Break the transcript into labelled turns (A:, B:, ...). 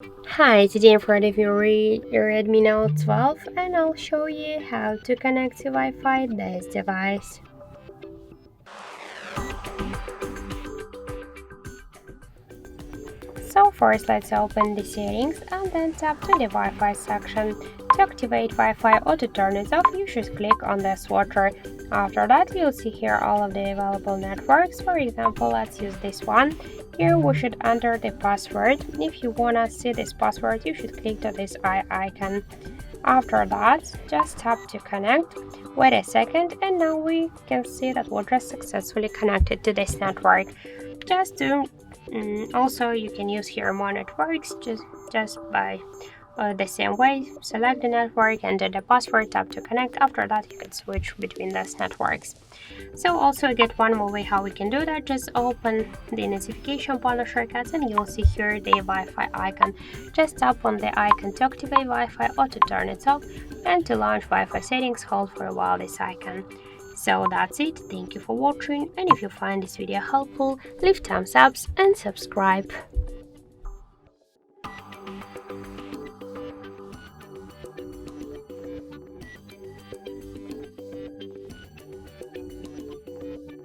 A: Hi, today I'm for the Redmi Note 12 and I'll show you how to connect to Wi-Fi this device. So first let's open the settings and then tap to the Wi-Fi section. To activate Wi-Fi or to turn it off, you should click on the swatcher. After that, you'll see here all of the available networks. For example, let's use this one. Here we should enter the password. If you wanna see this password, you should click to this eye icon. After that, just tap to connect. Wait a second, and now we can see that we're just successfully connected to this network. Just to also, you can use here more networks just by the same way. Select the network, enter the password, tap to connect. After that, you can switch between those networks. So also get one more way how we can do that. Just open the notification panel shortcuts and you'll see here the Wi-Fi icon. Just tap on the icon to activate Wi-Fi or to turn it off, and to launch Wi-Fi settings, hold for a while this icon. So that's it. Thank you for watching, and if you find this video helpful, leave thumbs up and subscribe.